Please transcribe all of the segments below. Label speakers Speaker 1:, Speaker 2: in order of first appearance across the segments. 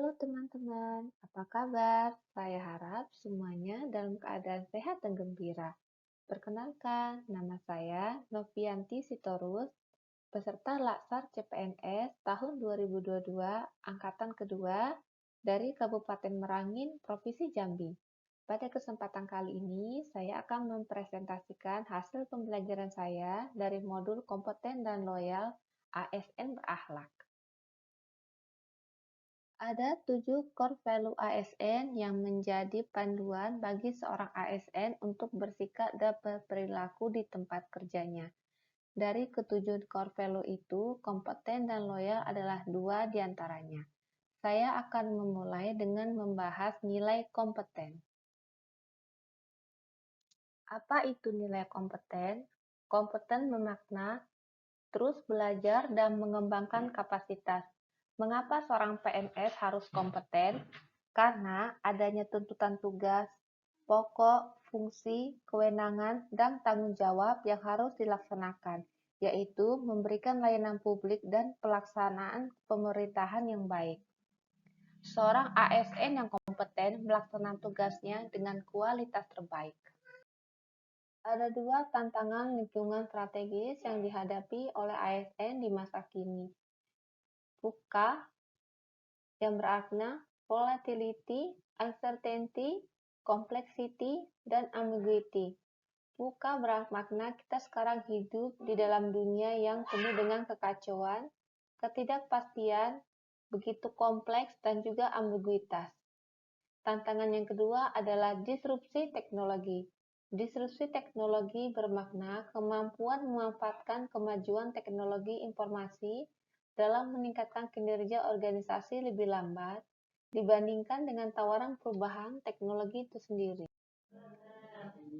Speaker 1: Halo teman-teman, apa kabar? Saya harap semuanya dalam keadaan sehat dan gembira. Perkenalkan, nama saya Novianti Sitorus, peserta Laksar CPNS tahun 2022, angkatan kedua dari Kabupaten Merangin, Provinsi Jambi. Pada kesempatan kali ini, saya akan mempresentasikan hasil pembelajaran saya dari modul kompeten dan loyal ASN berakhlak. Ada 7 core value ASN yang menjadi panduan bagi seorang ASN untuk bersikap dan berperilaku di tempat kerjanya. Dari ketujuh core value itu, kompeten dan loyal adalah dua di antaranya. Saya akan memulai dengan membahas nilai kompeten. Apa itu nilai kompeten? Kompeten memakna terus belajar dan mengembangkan kapasitas. Mengapa seorang PNS harus kompeten? Karena adanya tuntutan tugas, pokok, fungsi, kewenangan, dan tanggung jawab yang harus dilaksanakan, yaitu memberikan layanan publik dan pelaksanaan pemerintahan yang baik. Seorang ASN yang kompeten melaksanakan tugasnya dengan kualitas terbaik. Ada dua tantangan lingkungan strategis yang dihadapi oleh ASN di masa kini. VUCA yang berarti volatility, uncertainty, complexity, dan ambiguity. VUCA bermakna kita sekarang hidup di dalam dunia yang penuh dengan kekacauan, ketidakpastian, begitu kompleks, dan juga ambiguitas. Tantangan yang kedua adalah disrupsi teknologi. Disrupsi teknologi bermakna kemampuan memanfaatkan kemajuan teknologi informasi dalam meningkatkan kinerja organisasi lebih lambat dibandingkan dengan tawaran perubahan teknologi itu sendiri.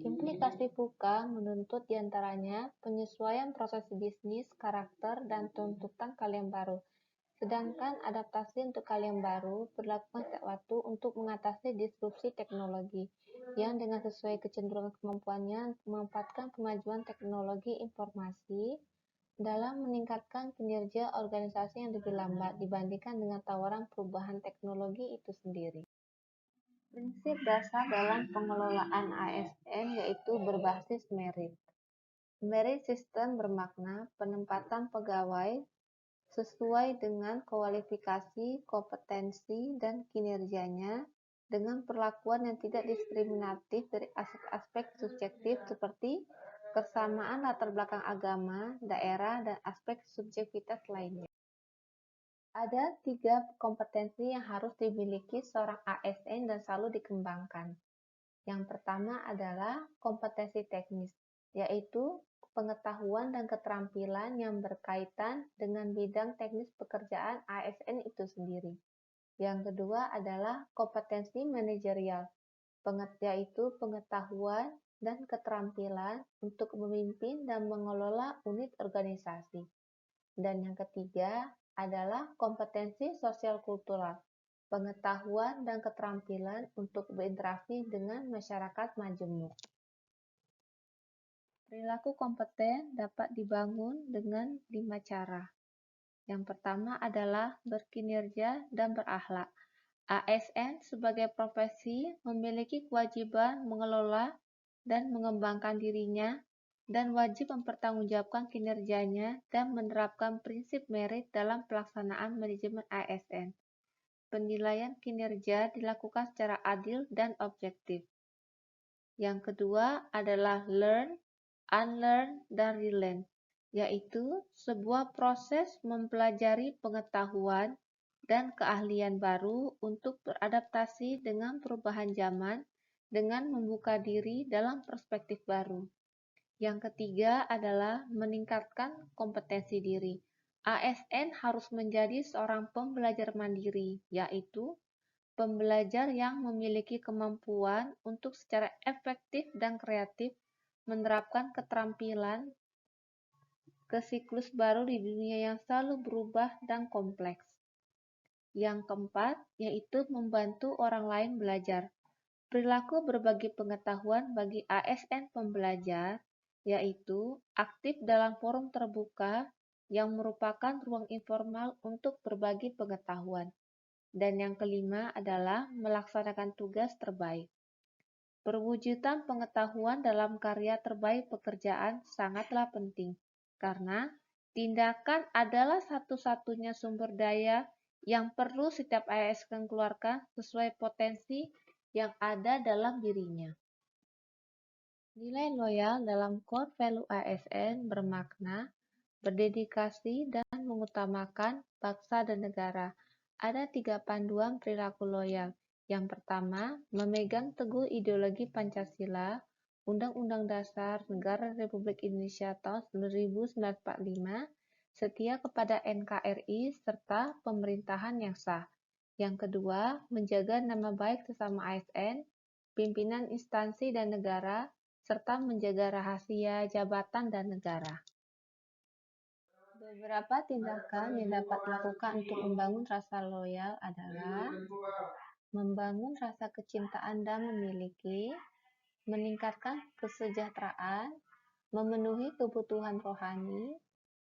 Speaker 1: Implikasi VUCA menuntut diantaranya penyesuaian proses bisnis, karakter, dan tuntutan kalian baru. Sedangkan adaptasi untuk kalian baru berlakukan setiap waktu untuk mengatasi disrupsi teknologi yang dengan sesuai kecenderungan kemampuannya memanfaatkan kemajuan teknologi informasi dalam meningkatkan kinerja organisasi yang lebih lambat dibandingkan dengan tawaran perubahan teknologi itu sendiri. Prinsip dasar dalam pengelolaan ASN yaitu berbasis merit. Merit system bermakna penempatan pegawai sesuai dengan kualifikasi, kompetensi, dan kinerjanya dengan perlakuan yang tidak diskriminatif dari aspek-aspek subjektif seperti kesamaan latar belakang agama, daerah, dan aspek subjektivitas lainnya. Ada 3 kompetensi yang harus dimiliki seorang ASN dan selalu dikembangkan. Yang pertama adalah kompetensi teknis, yaitu pengetahuan dan keterampilan yang berkaitan dengan bidang teknis pekerjaan ASN itu sendiri. Yang kedua adalah kompetensi manajerial, yaitu pengetahuan dan keterampilan untuk memimpin dan mengelola unit organisasi. Dan yang ketiga adalah kompetensi sosial kultural, pengetahuan dan keterampilan untuk berinteraksi dengan masyarakat majemuk. Perilaku kompeten dapat dibangun dengan 5 cara. Yang pertama adalah berkinerja dan berakhlak. ASN sebagai profesi memiliki kewajiban mengelola dan mengembangkan dirinya dan wajib mempertanggungjawabkan kinerjanya dan menerapkan prinsip merit dalam pelaksanaan manajemen ASN. Penilaian kinerja dilakukan secara adil dan objektif. Yang kedua adalah learn, unlearn, dan relearn, yaitu sebuah proses mempelajari pengetahuan dan keahlian baru untuk beradaptasi dengan perubahan zaman dengan membuka diri dalam perspektif baru. Yang ketiga adalah meningkatkan kompetensi diri. ASN harus menjadi seorang pembelajar mandiri, yaitu pembelajar yang memiliki kemampuan untuk secara efektif dan kreatif menerapkan keterampilan ke siklus baru di dunia yang selalu berubah dan kompleks. Yang keempat, yaitu membantu orang lain belajar. Perilaku berbagi pengetahuan bagi ASN pembelajar, yaitu aktif dalam forum terbuka yang merupakan ruang informal untuk berbagi pengetahuan. Dan yang kelima adalah melaksanakan tugas terbaik. Perwujudan pengetahuan dalam karya terbaik pekerjaan sangatlah penting, karena tindakan adalah satu-satunya sumber daya yang perlu setiap ASN keluarkan sesuai potensi yang ada dalam dirinya. Nilai loyal dalam core value ASN bermakna berdedikasi dan mengutamakan bangsa dan negara. Ada 3 panduan perilaku loyal. Yang pertama, memegang teguh ideologi Pancasila, Undang-Undang Dasar Negara Republik Indonesia tahun 1945, setia kepada NKRI, serta pemerintahan yang sah. Yang kedua, menjaga nama baik sesama ASN, pimpinan instansi dan negara, serta menjaga rahasia jabatan dan negara. Beberapa tindakan yang dapat dilakukan untuk membangun rasa loyal adalah membangun rasa kecintaan dan memiliki, meningkatkan kesejahteraan, memenuhi kebutuhan rohani,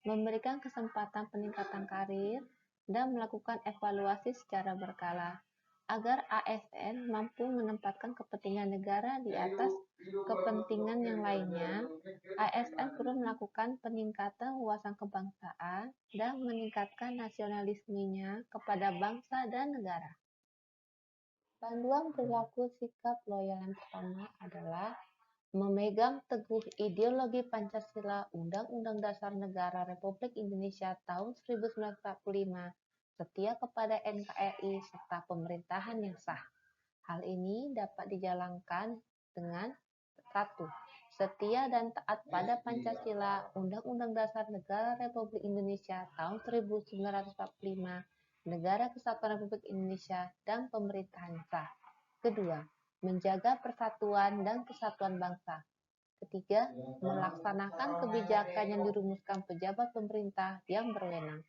Speaker 1: memberikan kesempatan peningkatan karir, dan melakukan evaluasi secara berkala, agar ASN mampu menempatkan kepentingan negara di atas kepentingan yang lainnya. ASN perlu melakukan peningkatan wawasan kebangsaan dan meningkatkan nasionalismenya kepada bangsa dan negara. Panduan perilaku sikap loyal yang pertama adalah memegang teguh ideologi Pancasila, Undang-Undang Dasar Negara Republik Indonesia tahun 1945, setia kepada NKRI, serta pemerintahan yang sah. Hal ini dapat dijalankan dengan 1. Setia dan taat pada Pancasila, Undang-Undang Dasar Negara Republik Indonesia tahun 1945, Negara Kesatuan Republik Indonesia, dan pemerintahan sah. Kedua, menjaga persatuan dan kesatuan bangsa. Ketiga, melaksanakan kebijakan yang dirumuskan pejabat pemerintah yang berwenang.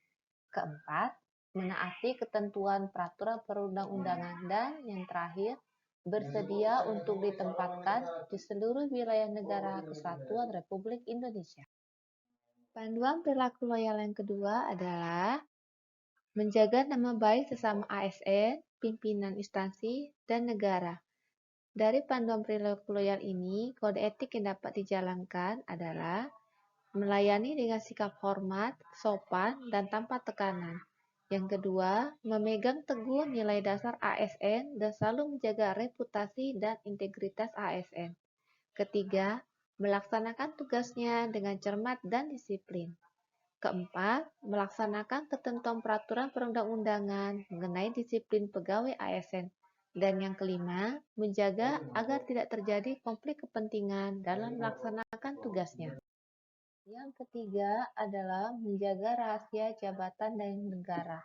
Speaker 1: Keempat, menaati ketentuan peraturan perundang-undangan. Dan yang terakhir, bersedia untuk ditempatkan di seluruh wilayah negara Kesatuan Republik Indonesia. Panduan perilaku loyal yang kedua adalah menjaga nama baik sesama ASN, pimpinan instansi, dan negara. Dari panduan perilaku loyal ini, kode etik yang dapat dijalankan adalah melayani dengan sikap hormat, sopan, dan tanpa tekanan. Yang kedua, memegang teguh nilai dasar ASN dan selalu menjaga reputasi dan integritas ASN. Ketiga, melaksanakan tugasnya dengan cermat dan disiplin. Keempat, melaksanakan ketentuan peraturan perundang-undangan mengenai disiplin pegawai ASN. Dan yang kelima, menjaga agar tidak terjadi konflik kepentingan dalam melaksanakan tugasnya. Yang ketiga adalah menjaga rahasia jabatan dan negara.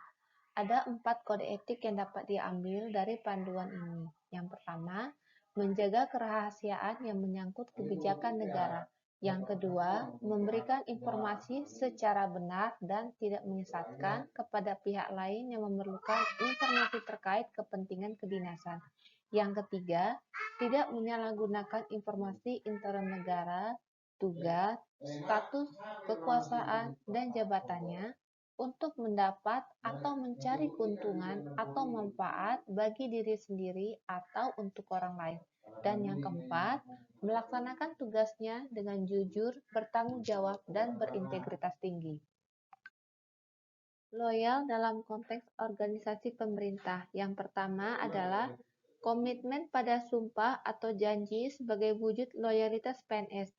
Speaker 1: Ada 4 kode etik yang dapat diambil dari panduan ini. Yang pertama, menjaga kerahasiaan yang menyangkut kebijakan negara. Yang kedua, memberikan informasi secara benar dan tidak menyesatkan kepada pihak lain yang memerlukan informasi terkait kepentingan kedinasan. Yang ketiga, tidak menyalahgunakan informasi intern negara, tugas, status, kekuasaan, dan jabatannya untuk mendapat atau mencari keuntungan atau manfaat bagi diri sendiri atau untuk orang lain. Dan yang keempat, melaksanakan tugasnya dengan jujur, bertanggung jawab, dan berintegritas tinggi. Loyal dalam konteks organisasi pemerintah. Yang pertama adalah komitmen pada sumpah atau janji sebagai wujud loyalitas PNS.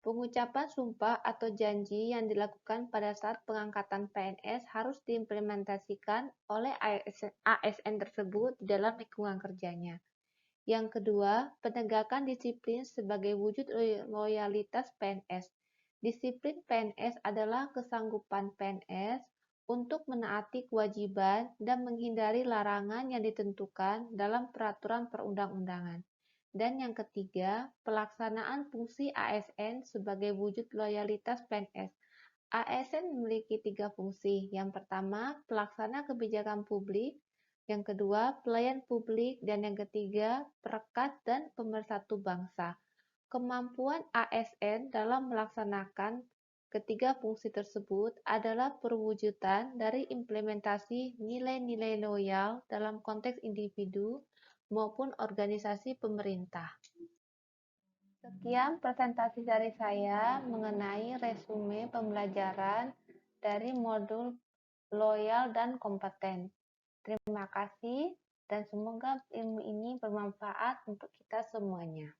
Speaker 1: Pengucapan sumpah atau janji yang dilakukan pada saat pengangkatan PNS harus diimplementasikan oleh ASN tersebut di dalam lingkungan kerjanya. Yang kedua, penegakan disiplin sebagai wujud loyalitas PNS. Disiplin PNS adalah kesanggupan PNS untuk menaati kewajiban dan menghindari larangan yang ditentukan dalam peraturan perundang-undangan. Dan yang ketiga, pelaksanaan fungsi ASN sebagai wujud loyalitas PNS. ASN memiliki 3 fungsi. Yang pertama, pelaksana kebijakan publik. Yang kedua, pelayan publik. Dan yang ketiga, perekat dan pemersatu bangsa. Kemampuan ASN dalam melaksanakan Ketiga fungsi tersebut adalah perwujudan dari implementasi nilai-nilai loyal dalam konteks individu maupun organisasi pemerintah. Sekian presentasi dari saya mengenai resume pembelajaran dari modul loyal dan kompeten. Terima kasih dan semoga ilmu ini bermanfaat untuk kita semuanya.